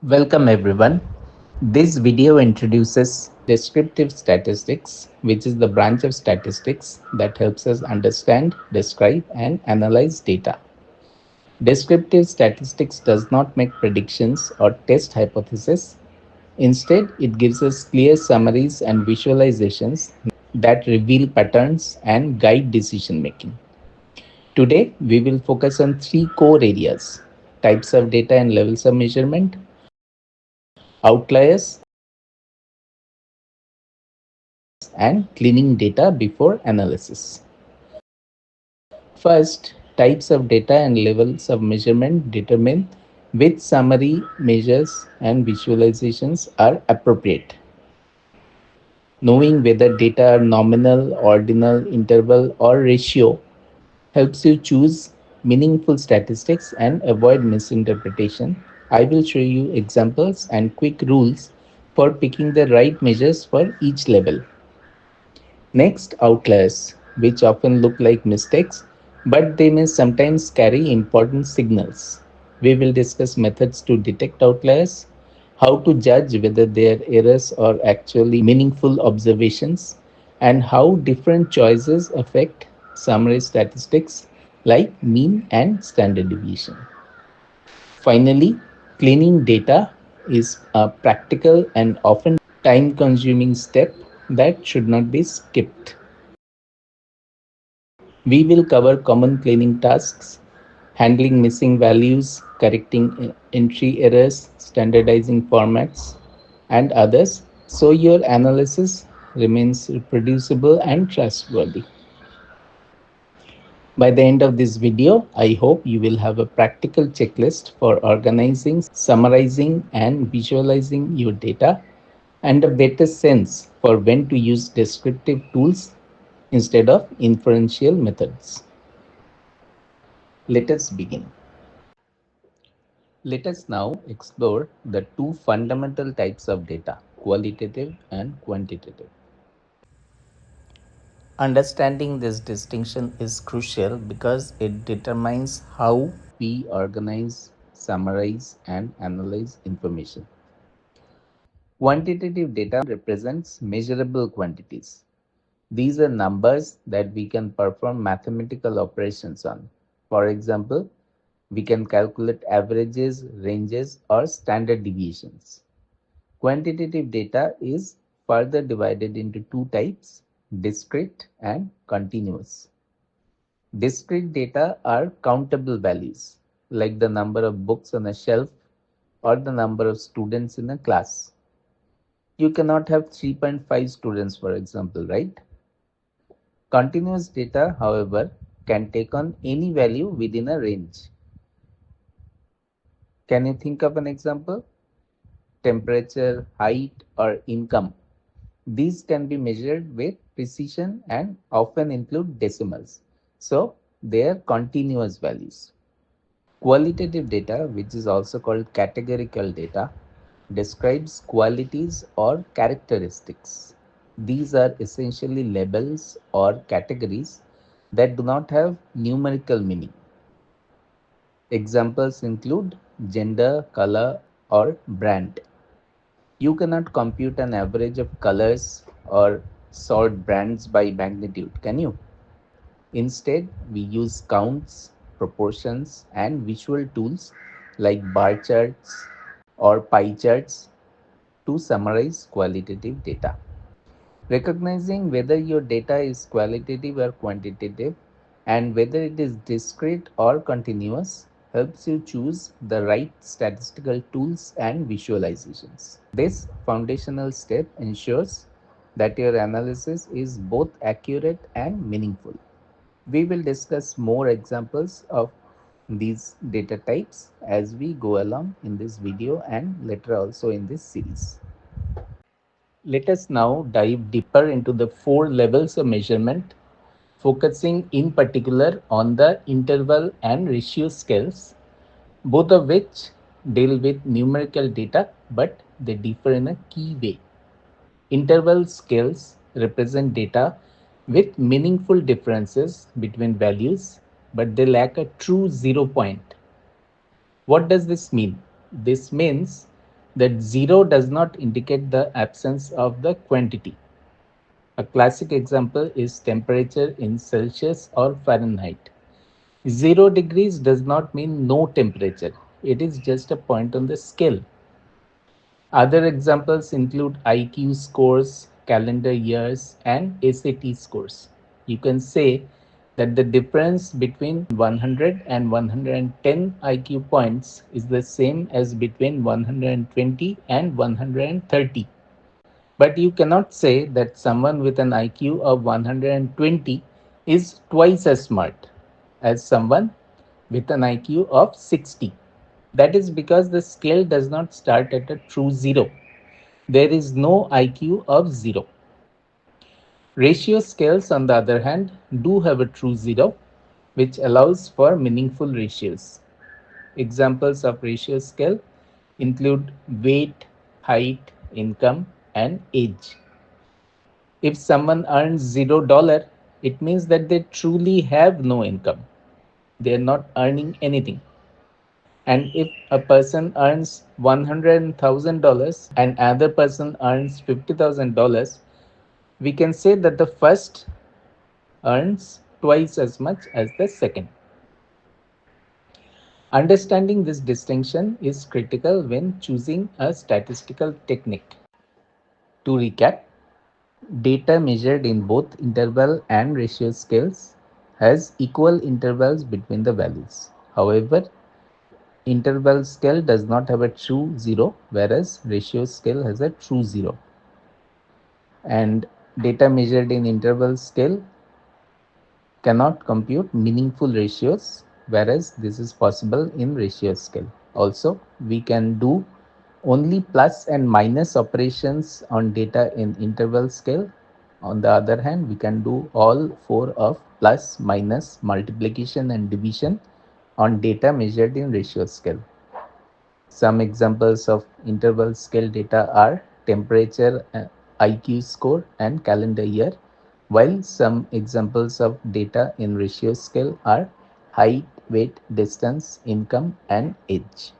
Welcome everyone. This video introduces descriptive statistics, which is the branch of statistics that helps us understand, describe, and analyze data. Descriptive statistics does not make predictions or test hypotheses. Instead, it gives us clear summaries and visualizations that reveal patterns and guide decision making. Today, we will focus on three core areas: types of data and levels of measurement, outliers, and cleaning data before analysis. First, types of data and levels of measurement determine which summary measures and visualizations are appropriate. Knowing whether data are nominal, ordinal, interval, or ratio helps you choose meaningful statistics and avoid misinterpretation. I will show you examples and quick rules for picking the right measures for each level. Next, outliers, which often look like mistakes, but they may sometimes carry important signals. We will discuss methods to detect outliers, how to judge whether they are errors or actually meaningful observations, and how different choices affect summary statistics like mean and standard deviation. Finally, cleaning data is a practical and often time consuming step that should not be skipped. We will cover common cleaning tasks, handling missing values, correcting entry errors, standardizing formats, and others so your analysis remains reproducible and trustworthy. By the end of this video, I hope you will have a practical checklist for organizing, summarizing, and visualizing your data and a better sense for when to use descriptive tools instead of inferential methods. Let us begin. Let us now explore the two fundamental types of data, qualitative and quantitative. Understanding this distinction is crucial because it determines how we organize, summarize, and analyze information. Quantitative data represents measurable quantities. These are numbers that we can perform mathematical operations on. For example, we can calculate averages, ranges, or standard deviations. Quantitative data is further divided into two types, discrete and continuous. Discrete data are countable values, like the number of books on a shelf or the number of students in a class. You cannot have 3.5 students, for example, right? Continuous data, however, can take on any value within a range. Can you think of an example? Temperature, height, or income. These can be measured with precision and often include decimals. So, they are continuous values. Qualitative data, which is also called categorical data, describes qualities or characteristics. These are essentially labels or categories that do not have numerical meaning. Examples include gender, color, or brand. You cannot compute an average of colors or sort brands by magnitude, can you? Instead, we use counts, proportions, and visual tools like bar charts or pie charts to summarize qualitative data. Recognizing whether your data is qualitative or quantitative and whether it is discrete or continuous helps you choose the right statistical tools and visualizations. This foundational step ensures that your analysis is both accurate and meaningful. We will discuss more examples of these data types as we go along in this video and later also in this series. Let us now dive deeper into the four levels of measurement, focusing in particular on the interval and ratio scales, both of which deal with numerical data but they differ in a key way. Interval scales represent data with meaningful differences between values, but they lack a true 0 point. What does this mean? This means that zero does not indicate the absence of the quantity. A classic example is temperature in Celsius or Fahrenheit. 0 degrees does not mean no temperature, it is just a point on the scale. Other examples include IQ scores, calendar years, and ACT scores. You can say that the difference between 100 and 110 IQ points is the same as between 120 and 130. But you cannot say that someone with an IQ of 120 is twice as smart as someone with an IQ of 60. That is because the scale does not start at a true zero. There is no IQ of zero. Ratio scales, on the other hand, do have a true zero, which allows for meaningful ratios. Examples of ratio scale include weight, height, income, and age. If someone earns $0, it means that they truly have no income. They are not earning anything. And if a person earns $100,000 and another person earns $50,000, we can say that the first earns twice as much as the second. Understanding this distinction is critical when choosing a statistical technique. To recap, data measured in both interval and ratio scales has equal intervals between the values. However, interval scale does not have a true zero, whereas ratio scale has a true zero. And data measured in interval scale cannot compute meaningful ratios, whereas this is possible in ratio scale. Also, we can do only plus and minus operations on data in interval scale. On the other hand, we can do all four of plus, minus, multiplication, and division on data measured in ratio scale. Some examples of interval scale data are temperature, IQ score, and calendar year, while some examples of data in ratio scale are height, weight, distance, income, and age.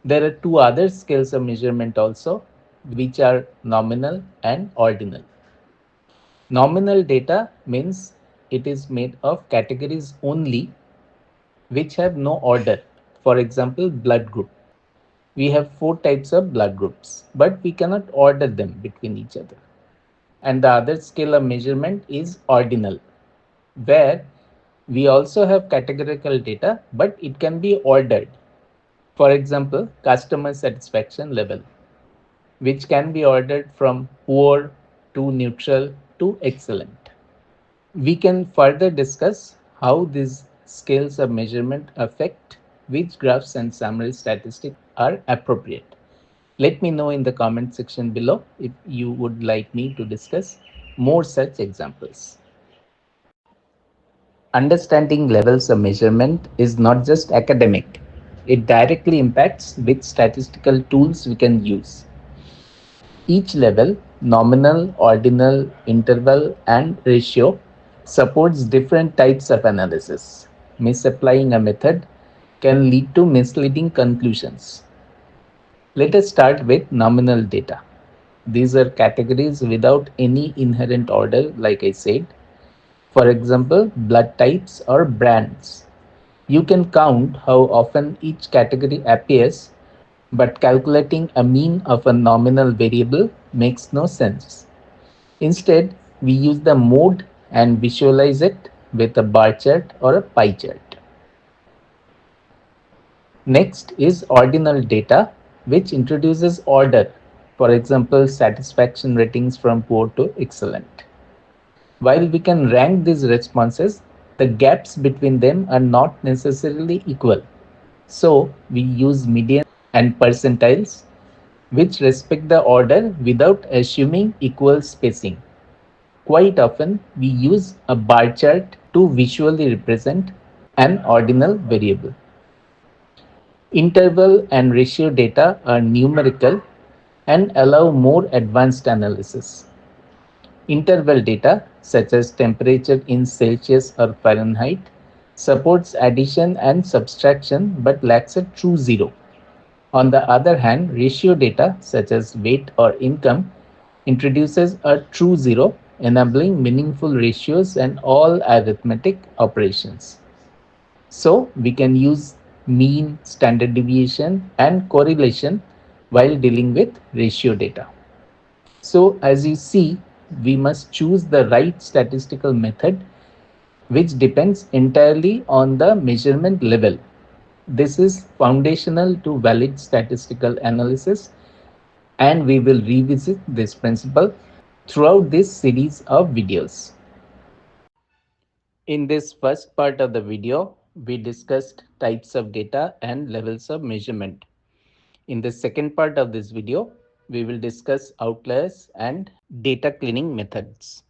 There are two other scales of measurement also, which are nominal and ordinal. Nominal data means it is made of categories only which have no order. For example, blood group. We have four types of blood groups, but we cannot order them between each other. And the other scale of measurement is ordinal, where we also have categorical data, but it can be ordered. For example, customer satisfaction level, which can be ordered from poor to neutral to excellent. We can further discuss how these scales of measurement affect which graphs and summary statistics are appropriate. Let me know in the comment section below if you would like me to discuss more such examples. Understanding levels of measurement is not just academic, it directly impacts which statistical tools we can use. Each level, nominal, ordinal, interval, and ratio, supports different types of analysis. Misapplying a method can lead to misleading conclusions. Let us start with nominal data. These are categories without any inherent order, like I said. For example, blood types or brands. You can count how often each category appears, but calculating a mean of a nominal variable makes no sense. Instead, we use the mode and visualize it with a bar chart or a pie chart. Next is ordinal data, which introduces order. For example, satisfaction ratings from poor to excellent. While we can rank these responses, the gaps between them are not necessarily equal. So, we use medians and percentiles, which respect the order without assuming equal spacing. Quite often, we use a bar chart to visually represent an ordinal variable. Interval and ratio data are numerical and allow more advanced analysis. Interval data, such as temperature in Celsius or Fahrenheit, supports addition and subtraction but lacks a true zero. On the other hand, ratio data such as weight or income introduces a true zero, enabling meaningful ratios and all arithmetic operations. So we can use mean, standard deviation, and correlation while dealing with ratio data. So as you see, we must choose the right statistical method, which depends entirely on the measurement level. This is foundational to valid statistical analysis, and we will revisit this principle throughout this series of videos. In this first part of the video, we discussed types of data and levels of measurement. In the second part of this video, we will discuss outliers and data cleaning methods.